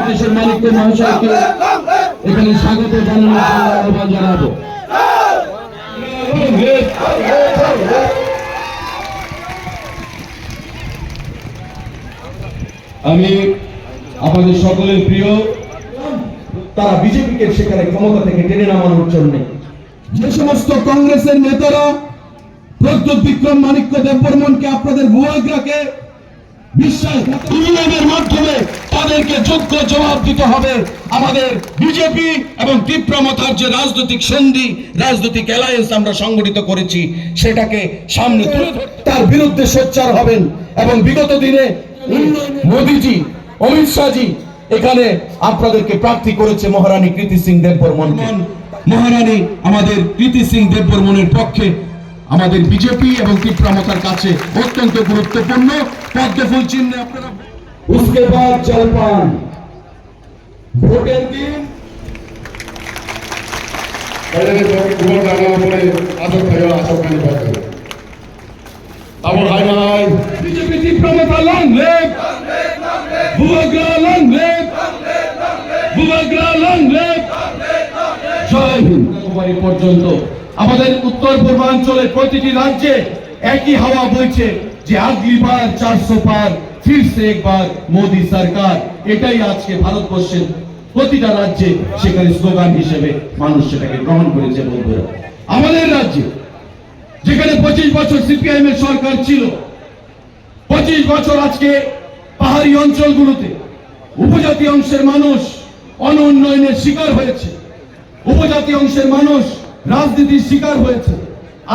দেশের মালিককে মহাশয়কে এখানে স্বাগত জানানোর আহ্বান জানাবো। আমি আমাদের সকলের প্রিয়, তারা বিজেপিকে সেখানে ক্ষমতা থেকে টেনে নামানোর জন্য যে সমস্ত কংগ্রেসের নেতারা প্রদ্যোৎ বিক্রম মাণিক্য দেববর্মনকে আপনাদের ভুয়াগ্রাকে বিশ্বাসের মাধ্যমে তাদেরকে যোগ্য জবাব দিতে হবে। আমাদের বিজেপি এবং তীব্রমতার যে রাজনৈতিক সন্ধি, রাজনৈতিক অ্যালায়েন্স আমরা সংগঠিত করেছি, সেটাকে সামনে তুলে তার বিরুদ্ধে সোচ্চার হবেন। এবং বিগত দিনে মোদীজি, অমিত শাহজি এখানে আপনাদেরকে প্রার্থী করেছে মহারানী কৃতি সিং দেববর্মন। মহারানী আমাদের কৃতি সিং দেববর্মনের পক্ষে আমাদের বিজেপি এবং তীব্রমতার কাছে অত্যন্ত গুরুত্বপূর্ণ। পদ্মফুল চিহ্নে আপনারা उसके बाद जलपान ভোটের দিন বিজেপি তীব্রমতা লং লিভ, ভুয়াগ্রা লং লিভ, ভুয়াগ্রা লং লিভ। জয় হিন্দ। পর্যন্ত আমাদের উত্তর পূর্বাঞ্চলের প্রতিটি রাজ্যে একই হাওয়া বইছে যে আগলি বার 400 পার, फिर से एक बार मोदी सरकार। এটাই আজকে ভারতবর্ষের প্রতিটা রাজ্যে সেখানে স্লোগান হিসেবে মানুষ সেটাকে গ্রহণ করেছে। বন্ধুরা, আমাদের রাজ্যে যেখানে 25 বছর সিপিআইএম এর সরকার ছিল, 25 বছর আজকে পাহাড়ি অঞ্চলগুলোতে উপজাতি অংশের মানুষ অনুন্নয়নের শিকার হয়েছে, উপজাতি অংশের মানুষ রাজনীতির শিকার হয়েছে।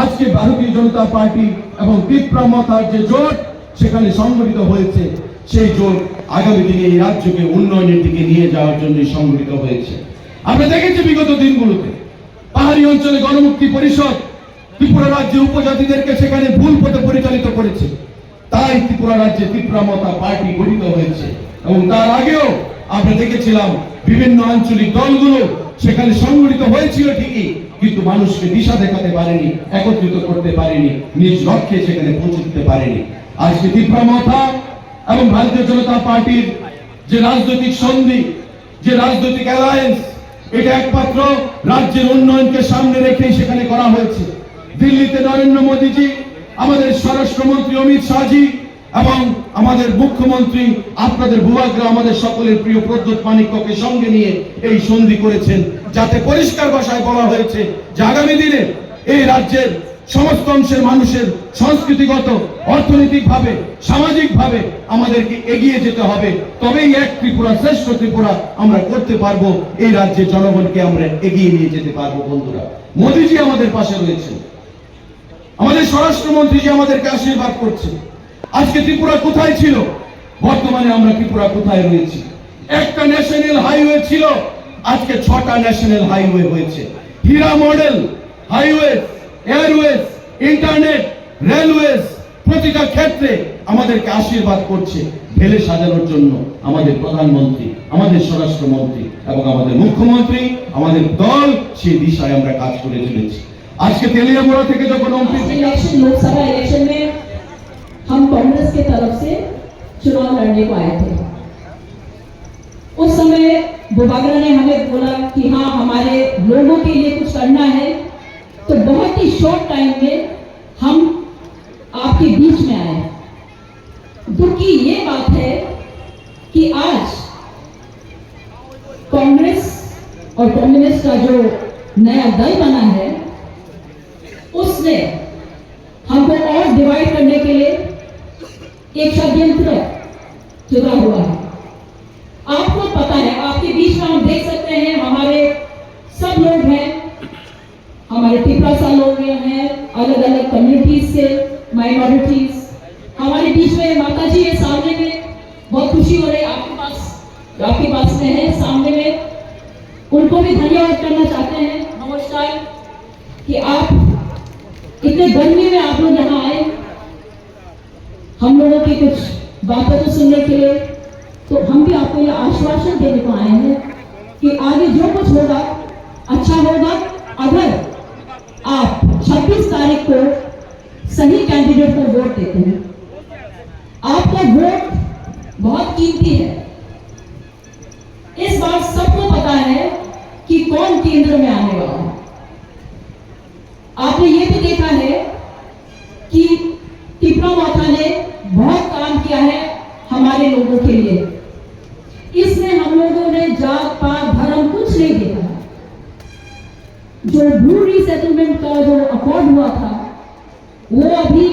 আজকে ভারতীয় জনতা পার্টি এবং তীব্রমতার যে জোট সেখানে সংগঠিত হয়েছে, সেই জোট আগামী দিনে এই রাজ্যকে উন্নয়নের দিকে নিয়ে যাওয়ার জন্য সংগঠিত হয়েছে। আমরা দেখেছি বিগত দিনগুলোতে পাহাড়ি অঞ্চলে গণমুক্তি পরিষদ ত্রিপুরা রাজ্যে উপজাতিদেরকে সেখানে ভুল পথে পরিচালিত করেছে। তাই ত্রিপুরা রাজ্যে তীব্রমতা পার্টি গঠিত হয়েছে। এবং তার আগেও আমরা দেখেছিলাম বিভিন্ন আঞ্চলিক দলগুলো সেখানে সংগঠিত হয়েছিল ঠিকই, কিন্তু মানুষকে দিশা দেখাতে পারেনি, একত্রিত করতে পারেনি, নিজ লক্ষ্যে সেখানে পৌঁছতে পারেনি। আজকে তীব্রমতা এবং ভারতীয় জনতা পার্টির যে রাজনৈতিক সন্ধি, যে রাজনৈতিক অ্যালায়েন্স, এটা একমাত্র রাজ্যের উন্নয়নকে সামনে রেখেই সেখানে করা হয়েছে। দিল্লিতে নরেন্দ্র মোদীজি, আমাদের স্বরাষ্ট্রমন্ত্রী অমিত শাহজি এবং আমাদের মুখ্যমন্ত্রী আপনাদের ভুয়াগ্রা আমাদের সকলের প্রিয় প্রদ্যোৎ মাণিক্যকে সঙ্গে নিয়ে এই সন্ধি করেছেন, যাতে পরিষ্কার ভাষায় বলা হয়েছে যে আগামী দিনে এই রাজ্যের সমস্ত অংশের মানুষের সংস্কৃতিগত, অর্থনৈতিকভাবে, সামাজিকভাবে আমাদেরকে এগিয়ে যেতে হবে। তবেই এক ত্রিপুরা, শ্রেষ্ঠ ত্রিপুরা আমরা করতে পারবো, এই রাজ্যের জনগণকে আমরা এগিয়ে নিয়ে যেতে পারবো। বন্ধুরা, মোদীজি আমাদের পাশে রয়েছেন, আমাদের স্বরাষ্ট্রমন্ত্রী যে আমাদেরকে আশীর্বাদ করছে। আজকে ত্রিপুরা কোথায় ছিল, বর্তমানে আমরা ত্রিপুরা কোথায় রয়েছি? একটা ন্যাশনাল হাইওয়ে ছিল, আজকে 6টা ন্যাশনাল হাইওয়ে হয়েছে। HIRA model highway, airways, internet, railways, প্রতিটা ক্ষেত্রে আমাদেরকে আশীর্বাদ করছে ঢেলে সাজানোর জন্য আমাদের প্রধানমন্ত্রী, আমাদের স্বরাষ্ট্রমন্ত্রী এবং আমাদের মুখ্যমন্ত্রী, আমাদের দল সেই দিশায় আমরা কাজ করে চলেছি। আজকে তেলিয়ামুড়া থেকে যখন लोकसभा इलेक्शन में हम कांग्रेस की तरफ से चुनाव लड़ने को आए थे। उस समय भूभागरा ने हमें बोला कि हाँ, हमारे लोगों के लिए कुछ करना है, तो बहुत ही शॉर्ट टाइम में हम आपके बीच में आए। दुख की ये बात है कि आज कांग्रेस और कम्युनिस्ट का जो नया दल बना है, उसने हमको और डिवाइड करने के लिए एक षड्यंत्र जुड़ा हुआ है। आपको पता है, आपके बीच में हम देख सकते हैं हमारे सब लोग हैं, हमारे टिप्रासा लोग हैं, अलग अलग कम्युनिटीज से माइनॉरिटीज हमारे बीच में। माता जी है सामने में, बहुत खुशी हो रही है आपके पास में है सामने में, उनको भी धन्यवाद करना चाहते हैं। नमस्कार कि आप इतने गर्मी में आप लोग यहाँ आए, हम लोगों की कुछ बातें तो सुनने के लिए, तो हम भी आपको ये आश्वासन देने को आए हैं कि आगे जो कुछ होगा अच्छा होगा, अगर आप 26 तारीख को सही कैंडिडेट को वोट देते हैं। आपका वोट बहुत कीमती है। इस बार सबको पता है कि कौन केंद्र में आने वाला है। आपने ये भी देखा है कि टिपरा माता ने बहुत काम किया है हमारे लोगों के लिए। इसमें हम लोगों ने जात पात धर्म कुछ नहीं देखा। जो ब्लू रीसेटलमेंट का जो अकॉर्ड हुआ था वो अभी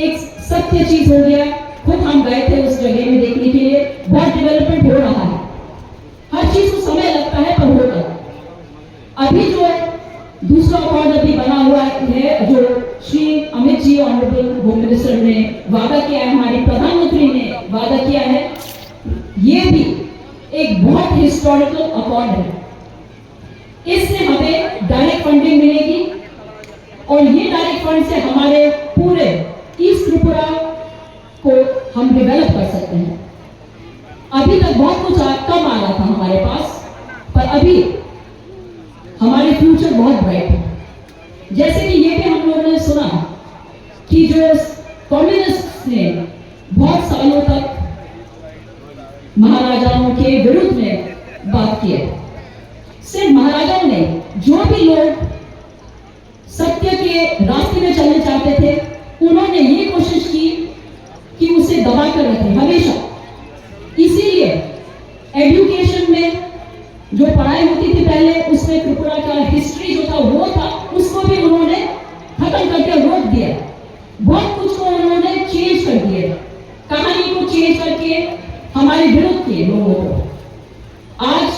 एक सत्य चीज हो गया। खुद हम गए थे उस जगह में देखने के लिए। बहुत डेवलपमेंट हो रहा है, हर चीज को समय लगता है पर होगा। अभी जो दूसरा अकॉर्ड अभी बना हुआ है, जो Shri Amit ji honourable home minister ने वादा किया है, हमारे प्रधानमंत्री ने वादा किया है, ये भी एक बहुत हिस्टोरिकल अकॉर्ड है। इससे हमें डायरेक्ट फंडिंग मिलेगी और ये डायरेक्ट फंड से हमारे पूरे ईस्ट त्रिपुरा को हम डेवलप कर सकते हैं। अभी तक बहुत कुछ कम आ रहा था हमारे पास, पर अभी हमारे फ्यूचर बहुत ब्राइट है। जैसे कि ये भी हम लोगों ने सुना कि जो कम्युनिस्ट ने बहुत सालों तक महाराजाओं के विरुद्ध में बात की है। सिर्फ महाराजाओं ने, जो भी लोग सत्य के रास्ते में चलना चाहते थे, उन्होंने ये कोशिश की कि उसे दबा कर रखे हमेशा। इसीलिए एजुकेशन में जो पढ़ाई होती थी पहले, उसमें त्रिपुरा का हिस्ट्री जो था वो था, उसको भी उन्होंने खत्म करके रोक दिया। बहुत कुछ को उन्होंने चेंज कर दिया, कहानी को चेंज करके हमारे विरुद्ध किए लोगों को। आज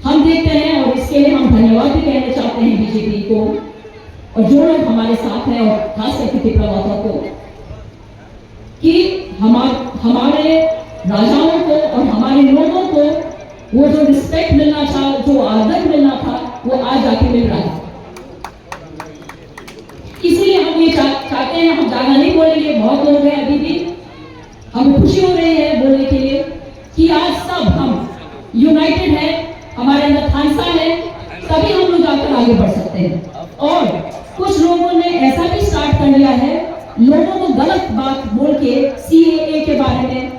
हम देखते हैं, और इसके लिए हम धन्यवाद भी कहना चाहते हैं बीजेपी को और जो लोग हमारे साथ हैं, और खास करके टिपरा माता को, कि हमारे राजाओं को और हमारे लोगों को वो जो रिस्पेक्ट मिलना था, जो आदर मिलना था, वो आज आके मिल रहा है। इसीलिए हम ये चाहते हैं, हम ज्यादा नहीं बोलेंगे, बहुत लोग हैं अभी भी, हमें खुशी हो रही है बोलने के लिए कि आज सब हम यूनाइटेड है, हमारे अंदर खांसा है, तभी हम लोग जाकर आगे बढ़ सकते हैं। और कुछ लोगों ने ऐसा भी स्टार्ट कर लिया है, लोगों को गलत बात बोल के CAA के बारे में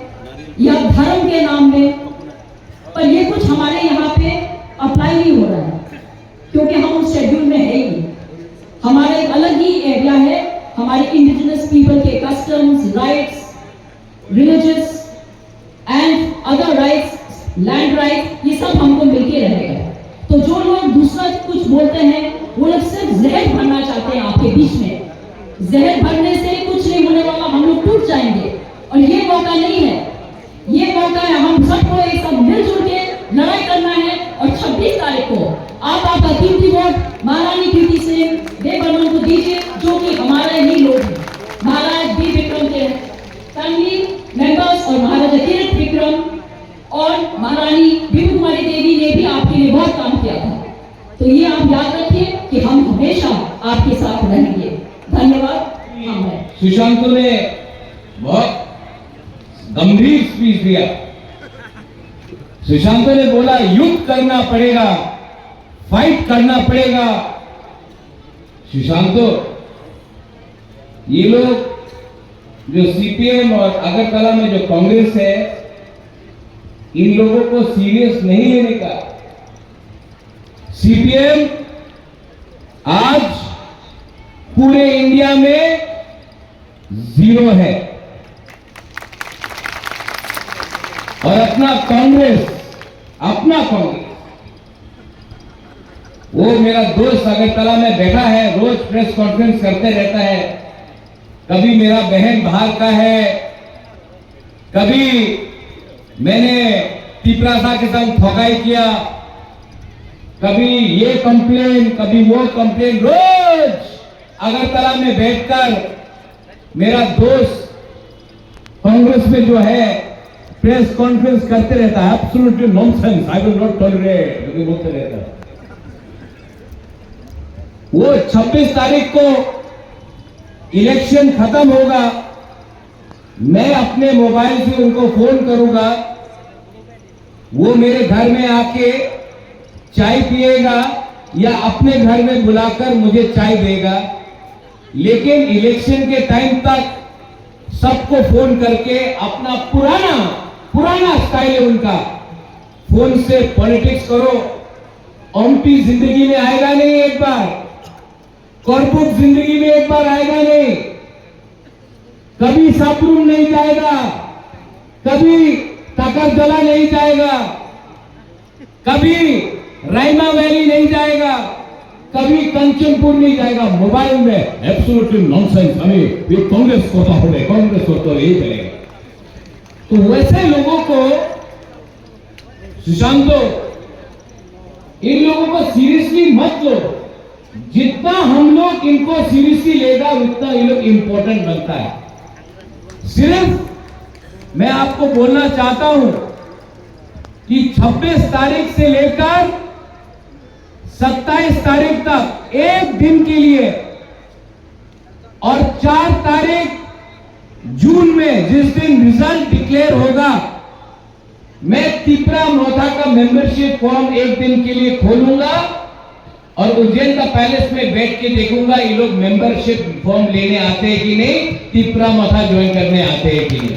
या धर्म के नाम में, पर ये कुछ हमारे यहाँ पे अप्लाई नहीं हो रहा है, क्योंकि हम उस शेड्यूल में है ही नहीं। हमारा एक अलग ही एरिया है, हमारे इंडिजिनस पीपल के customs, rights, religious and other rights, land rights, ये सब हमको मिलके रहेगा। तो जो लोग दूसरा कुछ बोलते हैं, वो लोग सिर्फ जहर भरना चाहते हैं आपके बीच में। जहर भरने से कुछ नहीं होने वाला, हम लोग टूट जाएंगे। और ये मौका नहीं है, ये मौका है हम सबको एक साथ मिलजुल के लड़ाई करना है। और 26 तारीख को आप आपका कीमती वोट महारानी कीर्ति सिंह देवबर्मन को दीजिए, जो कि हमारे ही लोग हैं। महाराज बी विक्रम के फैमिली मेंबर्स और महाराजा किरीट विक्रम और महारानी बिमू कुमारी देवी ने भी आपके लिए बहुत काम किया था। तो ये आप याद रखिए कि हम हमेशा आपके साथ रहेंगे। धन्यवाद। सुशांत ने बहुत गंभीर स्पीच दिया। सुशांत ने बोला युद्ध करना पड़ेगा, फाइट करना पड़ेगा। सुशांत, ये लोग जो CPM और अगरतला में जो कांग्रेस है, इन लोगों को सीरियस नहीं लेने का। CPM आज पूरे इंडिया में 0 है और अपना कांग्रेस वो मेरा दोस्त अगरतला में बैठा है, रोज प्रेस कॉन्फ्रेंस करते रहता है। कभी मेरा बहन बाहर का है, कभी मैंने टिपरासा के साथ ठोकाई किया, कभी ये कंप्लेन, कभी वो कंप्लेन। रोज अगरतला में बैठकर मेरा दोस्त कांग्रेस में जो है प्रेस कॉन्फ्रेंस करते रहता है। Absolutely nonsense, I will not tolerate, जो बोलते रहता है। वो 26 तारीख को इलेक्शन खत्म होगा, मैं अपने मोबाइल से उनको फोन करूंगा, वो मेरे घर में आके चाय पिएगा या अपने घर में बुलाकर मुझे चाय देगा। लेकिन इलेक्शन के टाइम तक सबको फोन करके अपना पुराना स्टाइल है उनका, फोन से पॉलिटिक्स करो। एमपी जिंदगी में आएगा नहीं, एक बार कॉर्पोरेट जिंदगी में एक बार आएगा नहीं, कभी सापरूम नहीं जाएगा, कभी तकरजला नहीं जाएगा, कभी रायमा वैली नहीं जाएगा, कभी कंचनपुर नहीं जाएगा। मोबाइल में एब्सोल्युटली नॉनसेंस, हमें ये कांग्रेस को तो यही चलेगा। तो वैसे लोगों को सुशांतो, इन लोगों को सीरियसली मत लो। जितना हम लोग इनको सीरियसली लेगा उतना ये लोग इंपॉर्टेंट बनता है। सिर्फ मैं आपको बोलना चाहता हूं कि 26 तारीख से लेकर 27 तारीख तक एक दिन के लिए और 4 तारीख जून में जिस दिन रिजल्ट डिक्लेयर होगा, मैं तिपरा मोथा का मेंबरशिप फॉर्म एक दिन के लिए खोलूंगा और उज्जैन का पैलेस में बैठ के देखूंगा ये लोग मेंबरशिप फॉर्म लेने आते हैं कि नहीं, तिपरा मोथा ज्वाइन करने आते हैं कि नहीं।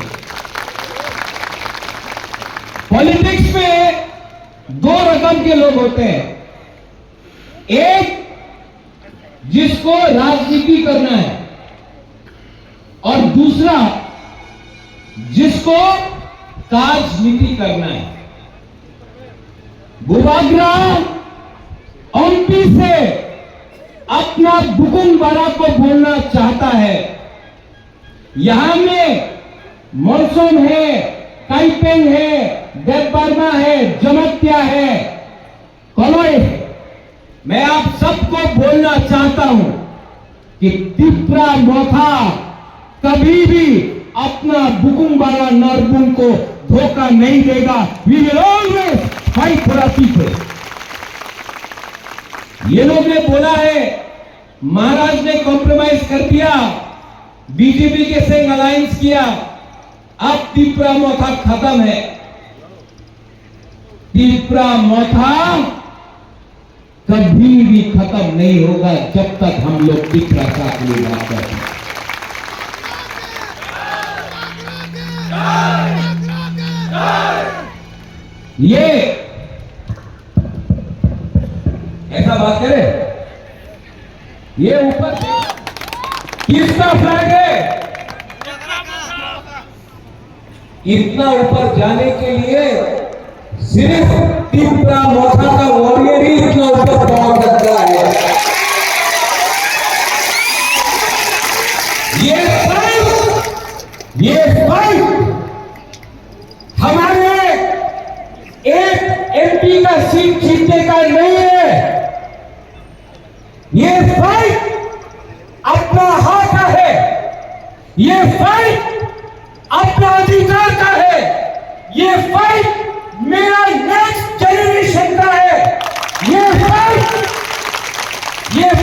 पॉलिटिक्स में 2 रकम के लोग होते हैं, एक जिसको राजनीति करना है और दूसरा जिसको राजनीति करना है। बुबाग्राम एमपी से अपना बुकुम बारा को बोलना चाहता है। यहां में मॉनसून है, काइपेंग है, देवबर्मा है, जमत्या है, कलोई है। मैं आप सबको बोलना चाहता हूं कि तिपरा मोथा कभी भी अपना बुकुम्बारा नरबुम को धोखा नहीं देगा। We will always fight for our people. ये लोग ने बोला है महाराज ने कॉम्प्रोमाइज कर दिया, बीजेपी के संग अलायंस किया, अब तिपरा मोथा खत्म है। तिपरा मोथा कभी भी खत्म नहीं होगा जब तक हम लोग तिपरा साथ में बात करते हैं। ये ऐसा बात करे, ये ऊपर किसका फ्लैग है? इतना ऊपर जाने के लिए सिर्फ तिपरा मोथा का वॉरियर ही इतना ऊपर पहुंच सकता है। ये फाइट हमारे एक एमपी का सीट जीतने का नहीं है, ये फाइट अपना हक का है, ये फाइट अपना अधिकार का है, ये फाइट मेरा नेक्स्ट जनरेशन का है। ये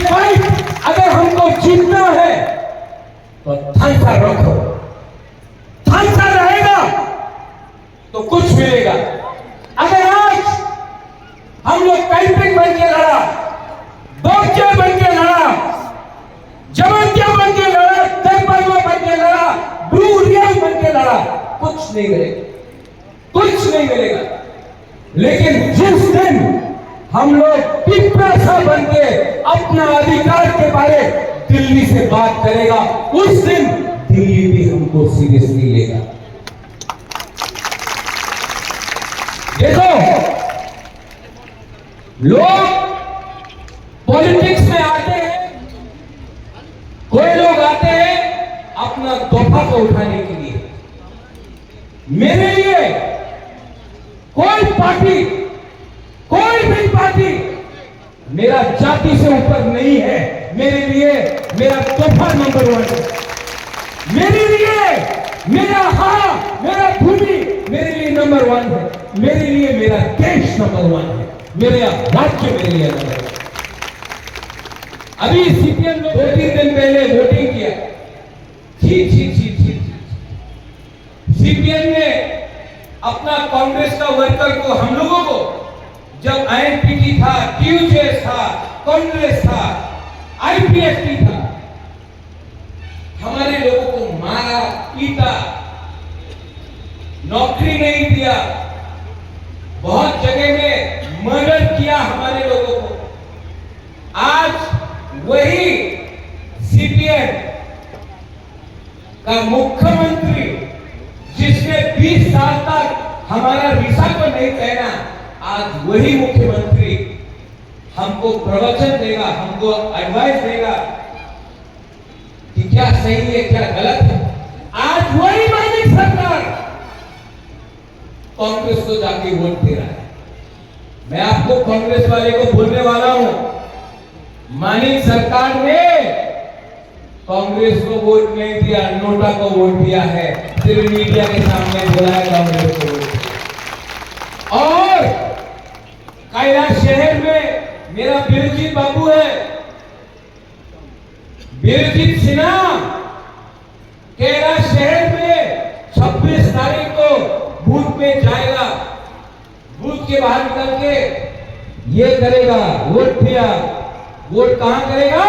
फाइट अगर हमको जीतना है तो थांसा रखो, थांसा रहेगा तो कुछ मिलेगा। अगर आज हम लोग कैंपिंग बन के लड़ा, बोक्या बन के लड़ा, जमंतिया बन के लड़ा, देवबर्मा बन के लड़ा, ब्लू रियल बन के लड़ा, कुछ नहीं मिलेगा, कुछ नहीं मिलेगा। लेकिन जिस दिन हम लोग तिपरा सा बन के अपना अधिकार के बारे दिल्ली से बात करेगा, उस दिन दिल्ली भी हमको सीरियसली लेगा। देखो, लोग पॉलिटिक्स में आते हैं, कोई लोग आते हैं अपना तोहफा को उठाने के लिए। मेरे लिए कोई पार्टी, कोई भी पार्टी मेरा जाति से ऊपर नहीं है। मेरे लिए मेरा तोहफा नंबर 1 है। मेरे लिए मेरा मेरा भूमि मेरे लिए नंबर 1 है। मेरे लिए मेरा देश नंबर 1 है। मेरा राज्य मेरे लिए नंबर 1। अभी सीपीएम ने 2-3 दिन पहले वोटिंग किया। छी छी छी छी छी। सीपीएम ने अपना कांग्रेस का वर्कर को, हम लोगों को, जब आईएनपीटी था, टीयूजेएस था, कांग्रेस था, आईपीएफटी था, हमारे लोगों को मारा, पीटा, नौकरी नहीं दिया, बहुत जगह में मर्डर किया हमारे लोगों को। आज वही सीपीएम का मुख्यमंत्री, जिसने 20 साल तक हमारा वीसा को नहीं पहना, आज वही मुख्यमंत्री हमको प्रवचन देगा, हमको एडवाइस देगा कि क्या सही है क्या गलत है। आज वही मानिक सरकार कांग्रेस को जाके वोट दे रहा है। मैं आपको कांग्रेस वाले को बोलने वाला हूं, मानिक सरकार ने कांग्रेस को वोट नहीं दिया, नोटा को वोट दिया है, सिर्फ मीडिया के सामने बोला है कांग्रेस को वोट दिया। और कैलाश शहर में मेरा बीरजीत बाबू है, बीरजीत सिन्हा कैलाश शहर में 26 तारीख को बूथ में जाएगा, बूथ के बाहर निकल के ये करेगा, वोट दिया। वोट कहां करेगा?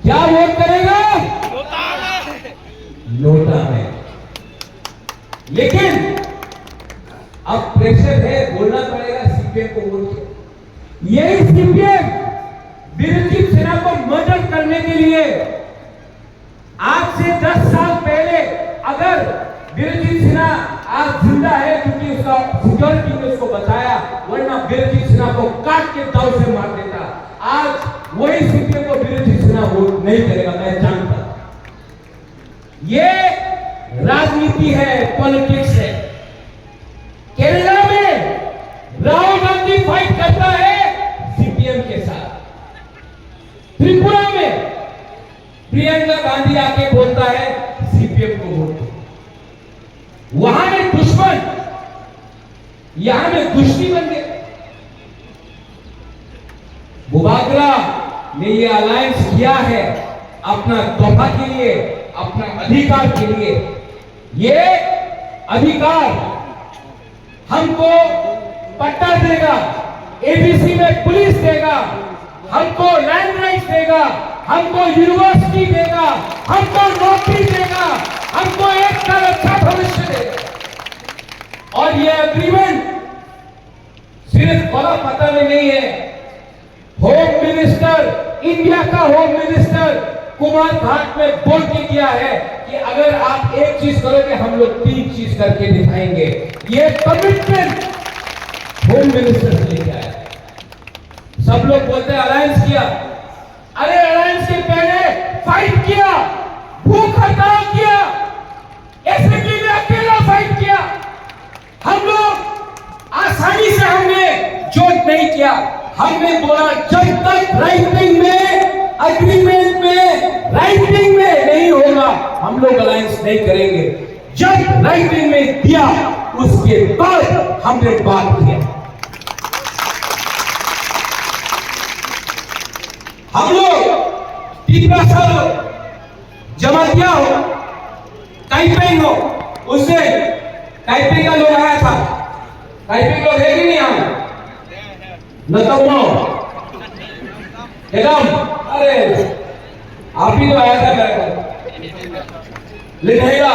क्या वोट करेगा? नोटा में। लेकिन अब प्रेशर है, बोलना पड़ेगा सीपीएम को वोट। यही सीपीएम बीरजीत सिन्हा को मर्डर करने के लिए आज से 10 साल पहले, अगर बीरजीत सिन्हा आज जिंदा है क्योंकि उसका सिक्योरिटी ने उसको बचाया, वरना बीरजीत सिन्हा को काट के दाव से मार देता। आज वही सीपीएम को बीरजीत सिन्हा वोट नहीं करेगा, मैं जानता। ये राजनीति है, पॉलिटिक्स है। केरला में राहुल गांधी फाइट करता है सीपीएम के साथ। त्रिपुरा में प्रियंका गांधी आके बोलता है सीपीएम को वोट। वहां में दुश्मन, यहां में दुश्मनी बन गए। बुबागरा ने ये अलायंस किया है अपना तोहफा के लिए, अपना अधिकार के लिए। ये अधिकार हमको पट्टा देगा, एबीसी में पुलिस देगा, हमको लैंड राइट्स देगा, हमको यूनिवर्सिटी देगा, हमको नौकरी देगा, हमको एक साल अच्छा भविष्य देगा। और ये एग्रीमेंट सिर्फ बड़ा पता में नहीं है। होम मिनिस्टर, इंडिया का होम मिनिस्टर कुमार घाट में बोल के किया है कि अगर आप एक चीज करोगे हम लोग 3 चीज करके दिखाएंगे। ये कमिटमेंट होम मिनिस्टर से लेके आया। सब लोग बोलते हैं अलायंस किया, अरे अलायंस के पहले फाइट किया, भूख हड़ताल किया, एसएमपी में अकेला फाइट किया। हम लोग आसानी से हमने जोट नहीं किया। हमने बोला जब तक राइटिंग में, एग्रीमेंट में, राइटिंग में नहीं होगा हम लोग अलायंस नहीं करेंगे। जब राइटिंग में दिया उसके बाद हमने बात किया। हम लोग तिब्बत हो, जमातिया हो, ताइपेंग हो, उससे ताइपेंग का लोग आया था। ताइपेंग लोग है कि नहीं आया? नतमो एकदम, अरे आप ही तो आया था मेरे को। लिखेगा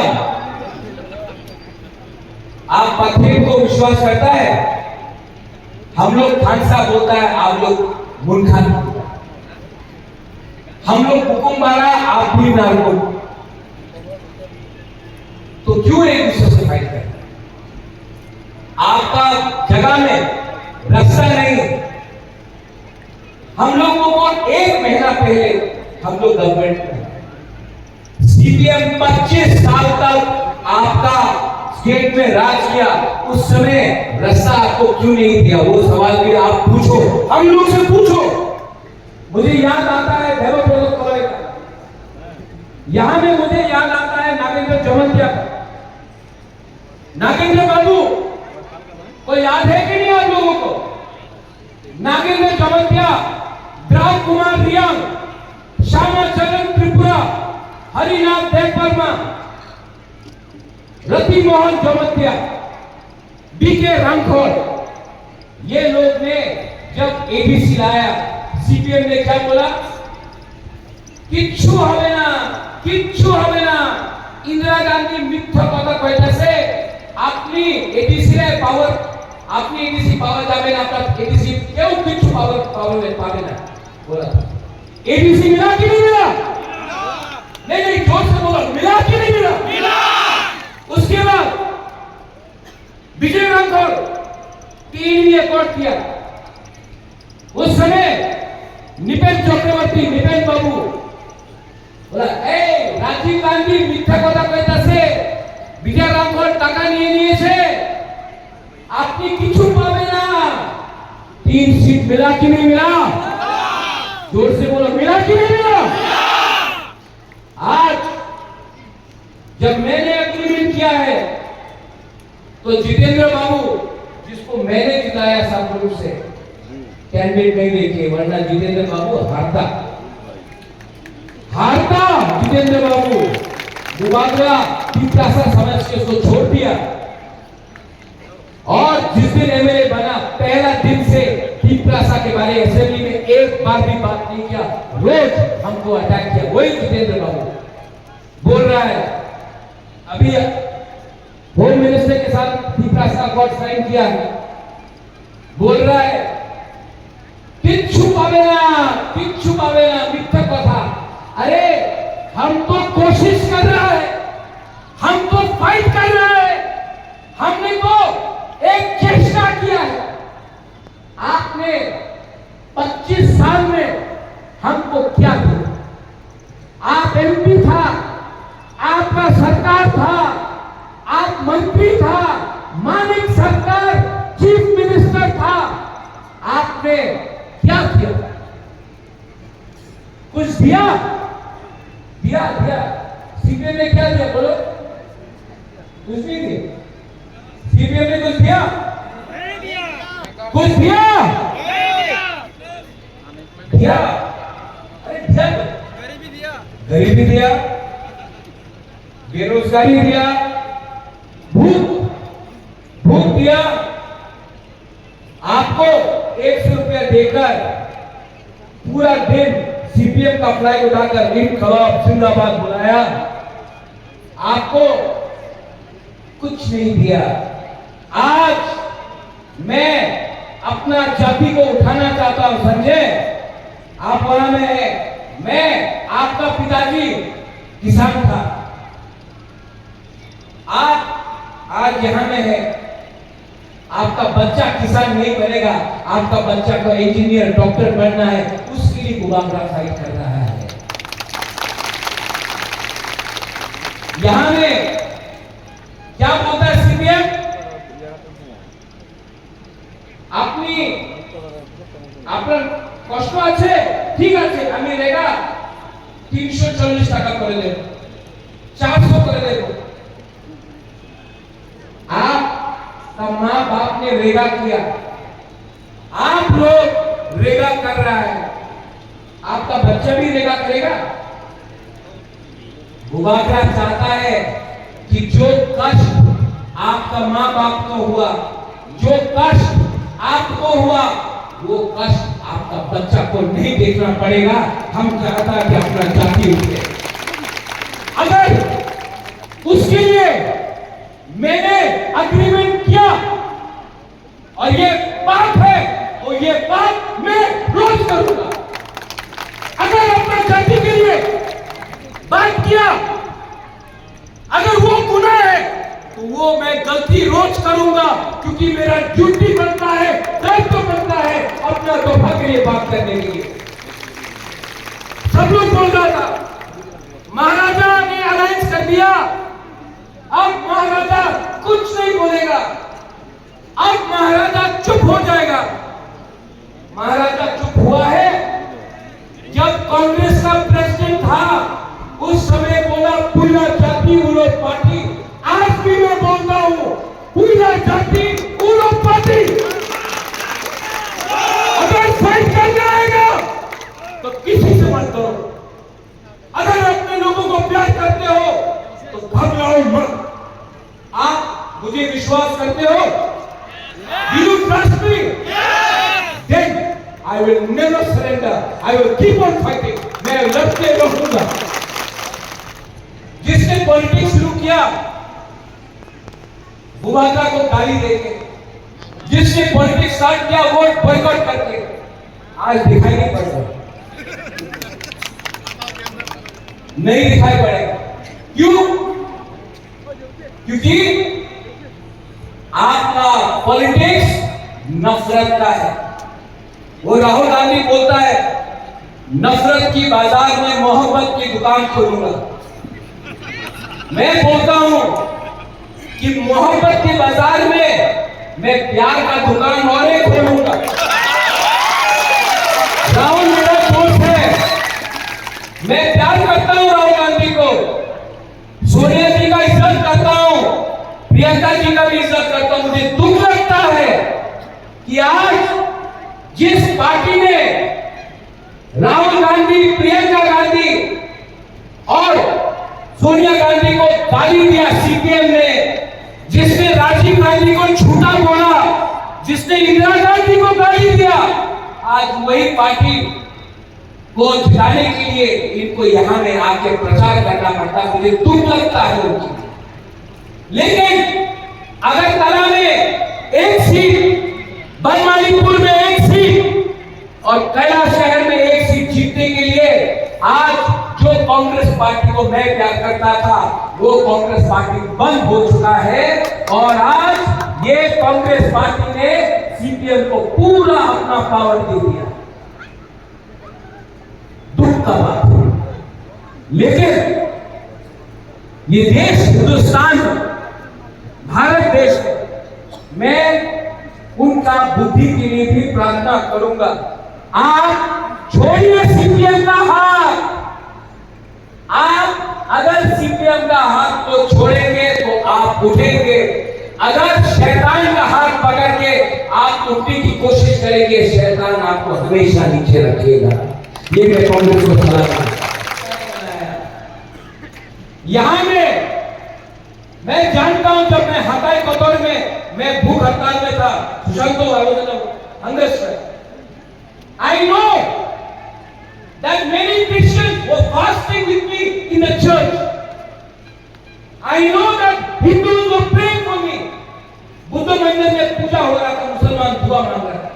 आप पत्थर को विश्वास करता है, हम लोग खानसा बोलता है, आप लोग मुनखान। हम लोग हुकुम मारा, आप भी नारको। तो क्यों एक दूसरे से फाइट करें? आपका जगह में रास्ता नहीं। हम लोगों को 1 महीना पहले हम लोग गवर्नमेंट में सीपीएम 25 साल तक आपका स्टेट में राज किया, उस समय रास्ता आपको क्यों नहीं दिया? वो सवाल भी आप पूछो, हम लोग से पूछो। मुझे याद आता है भैरव प्रोटोकॉल का, यहां में मुझे याद आता है नागेंद्र जमंतिया का। नागेंद्र बाबू को याद है कि नहीं आप लोगों को? नागेंद्र जमंतिया, द्राव कुमार रियांग, श्यामा चरण त्रिपुरा, हरिनाथ देववर्मा, रति मोहन जोमतिया, बीके रणखोर, ये लोग ने जब एबीसी लाया, सीपीएम ने क्या बोला? किच्छु হবে না, কিচ্ছু হবে না। इंदिरा गांधी मिथ्या কথা কইতাছে, আপনি এডিসি এর পাওয়ার, আপনি এডিসি পাওয়া যাবে না, আপনার এডিসি কেউ কিচ্ছু পাওয়ার পাবে না बोला। एबीसी मिला कि नहीं मिला? नहीं नहीं, जोर से बोलो, मिला कि नहीं मिला? मिला। उसके बाद विजय राठौर 3 एकॉर्ड किया। उस समय निपेन चक्रवर्ती, निपेन बाबू बोला, ए राजीव गांधी मिथ्या কথা কইতাছে, বিজয় রাঠৌর টাকা নিয়ে নিয়েছে, আপনি কিছু পাবে না। 3 सीट मिला कि नहीं मिला? जोर से बोलो, मिला कि नहीं मिला? आज जब मैंने एग्रीमेंट किया है तो जितेंद्र बाबू, जिसको मैंने जिताया सामने से, कैंडिडेट नहीं देखे, वरना जितेंद्र बाबू हारता जितेंद्र बाबू मुबादला पित्रासा समझ के उसको छोड़ दिया। और जिस दिन एमएलए बना, पहला दिन से पित्रासा के बारे में असेंबली में एक बार भी बात नहीं किया, रोज हमको अटैक किया। वही जितेंद्र बाबू बोल रहा है, अभी होम मिनिस्टर के साथ पित्रासा अकॉर्ड साइन किया है, बोल रहा है किच्छु पावे ना मिथ्या कथा। अरे हम तो कोशिश कर रहा है, हम तो फाइट कर रहा है, हमने तो एक चेष्टा किया है। आपने 25 साल में हमको क्या दिया? आप एमपी था, आपका सरकार था, आप मंत्री था, मानिक सरकार चीफ मिनिस्टर था, आपने क्या किया? कुछ दिया? सीपीएम ने क्या दिया? बोलो, कुछ नहीं दिया। सीपीएम ने कुछ दिया? कुछ दिया? अरे दिया, गरीबी दिया, बेरोजगारी दिया, भूख दिया। आपको 100 रुपया देकर पूरा दिन सीपीएम का फ्लैग उठाकर इनकलाब जिंदाबाद बुलाया, आपको कुछ नहीं दिया। आज मैं अपना जाति को उठाना चाहता हूं, समझे? आप वहां में है, मैं आपका पिताजी किसान था, आज यहां में है, आपका बच्चा किसान नहीं बनेगा, आपका बच्चा को इंजीनियर डॉक्टर बनना है, उसके लिए गुलामरा फाइट कर रहा है। यहां में क्या बोलता है सीपीएम? আপনার কষ্ট আছে, ঠিক আছে, আমি রেগা 340 টাকা করে দেব, 400 করে দেব। आपका माँ बाप ने रेगा किया, आप लोग रेगा कर रहा है, आपका बच्चा भी रेगा करेगा। मुबादला चाहता है कि जो कष्ट आपका माँ बाप को हुआ, जो कष्ट आपको हुआ, वो कष्ट आपका बच्चा को नहीं देखना पड़ेगा। हम चाहता है कि अपना जाति उठे। अगर उसके लिए मैंने अग्रीमेंट किया और ये बात है, तो ये बात मैं रोज करूंगा। अगर अपना जाति के लिए बात किया, अगर वो गुनाह है, तो वो मैं गलती रोज करूंगा, क्योंकि मेरा ड्यूटी बनता है, दायित्व बनता है अपना तोहफा के लिए बात करने के लिए। सब लोग बोल रहा था महाराजा ने अलायंस कर दिया, अब महाराजा कुछ नहीं बोलेगा, अब महाराजा चुप हो जाएगा। महाराजा चुप हुआ है। जब कांग्रेस का प्रेसिडेंट था, उस समय बोला पूरा जाति उलो पार्टी। आज भी मैं बोलता हूं, पूरा जाति उलो पार्टी। अगर फाइट करना आएगा तो किसी से मत करो, अराउंड मत। आप मुझे विश्वास करते हो? Do you trust me? Then I will never surrender. I will keep on fighting. मैं लड़ते रहूंगा। जिसने पॉलिटिक्स शुरू किया बुबाका को गाली देके, जिसने पॉलिटिक्स स्टार्ट किया वोट बॉयकॉट करके, आज दिखाई नहीं पड़ रहा, नहीं दिखाई पड़ेगा। क्यों? क्योंकि आपका पॉलिटिक्स नफरत का है। वो राहुल गांधी बोलता है नफरत की बाजार में मोहब्बत की दुकान खोलूंगा। मैं बोलता हूं कि मोहब्बत के बाजार में मैं प्यार का दुकान और एक खोलूंगा। राहुल मेरा दोस्त है, मैं प्यार करता हूं राहुल गांधी को, सोनिया जी का इज्जत करता हूं, प्रियंका जी का भी इज्जत करता हूं। मुझे दुख लगता है कि आज जिस पार्टी ने राहुल गांधी, प्रियंका गांधी और सोनिया गांधी को गाली दिया, सीपीएम ने, जिसने राजीव गांधी को झूठा बोला, जिसने इंदिरा गांधी को गाली दिया, आज वही पार्टी को जिताने के लिए इनको यहां में आके प्रचार करना पड़ता। मुझे दुख लगता है उनकी। लेकिन अगरतला में एक सीट, बनमालीपुर में एक सीट और कैलाश शहर में एक सीट जीतने के लिए आज जो कांग्रेस पार्टी को मैं प्यार करता था वो कांग्रेस पार्टी बंद हो चुका है और आज ये कांग्रेस पार्टी ने सीपीएम को पूरा अपना पावर दे दिया। दुख का बात है, लेकिन ये देश हिंदुस्तान, भारत देश है। मैं उनका बुद्धि के लिए भी प्रार्थना करूंगा। आप छोड़िए सीपीएम का हाथ। आप अगर सीपीएम का हाथ को छोड़ेंगे तो आप उठेंगे। अगर शैतान का हाथ पकड़ के आप उठने की कोशिश करेंगे, शैतान आपको हमेशा नीचे रखेगा। ये मैं कांग्रेस को सलाह दूंगा। यहां में मैं जानता हूं, जब मैं हताई कतौर में मैं भूख हड़ताल में था, Sushanto I know that many Christians were fasting with me in the church. I know that Hindus were praying for me. Buddha मंदिर में पूजा हो रहा था, मुसलमान दुआ मांग रहा था।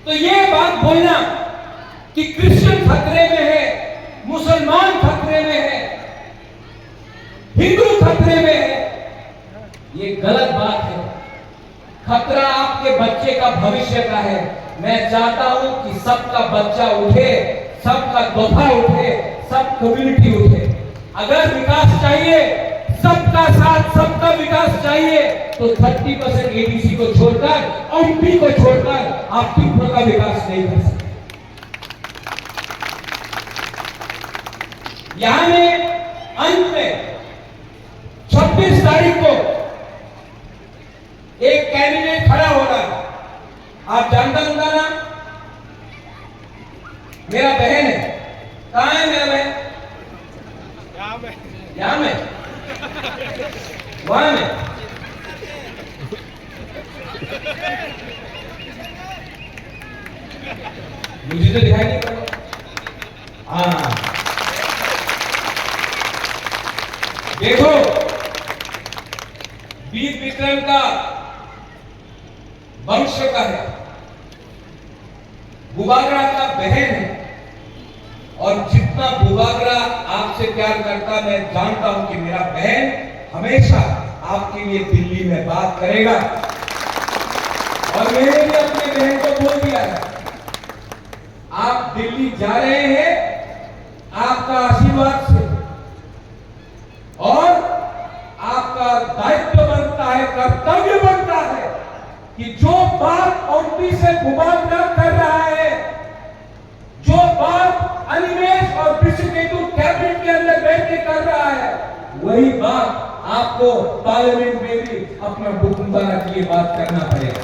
तो ये बात बोलना कि क्रिश्चियन खतरे में है, मुसलमान खतरे में है, हिंदू खतरे में है, ये गलत बात है। खतरा आपके बच्चे का भविष्य का है। मैं चाहता हूं कि सबका बच्चा उठे, सबका दोफा उठे, सब कम्युनिटी उठे। अगर विकास चाहिए, सबका साथ, सबका विकास चाहिए, तो 30% एबीसी को छोड़कर, एमपी को छोड़कर आप त्रिपुरा का विकास नहीं कर सकते। यहां में अंत में 26 तारीख को एक कैंडिडेट खड़ा हो रहा है। आप जानता होगा ना, मेरा बहन है। कहां है मेरा बहन? यहां में, वहां में। मुझे तो दिखाई नहीं पड़ा। हाँ, देखो, वीर विक्रम का वंश का है, बुबागरा का बहन है, और जितना बुबागरा आपसे प्यार करता, मैं जानता हूं कि मेरा बहन हमेशा आपके लिए दिल्ली में बात करेगा। और मैंने भी अपने बहन को बोल दिया है, आप दिल्ली जा रहे हैं आपका आशीर्वाद से, और आपका दायित्व बनता है, कर्तव्य बनता है कि जो बात एमपी से बुबागरा कर रहा है, जो बात अनिमेश और विश्वकेतु कैबिनेट के अंदर बैठ के कर रहा है, वही बात आपको पार्लियामेंट में भी अपना हुक्मराना के लिए बात करना पड़ेगा।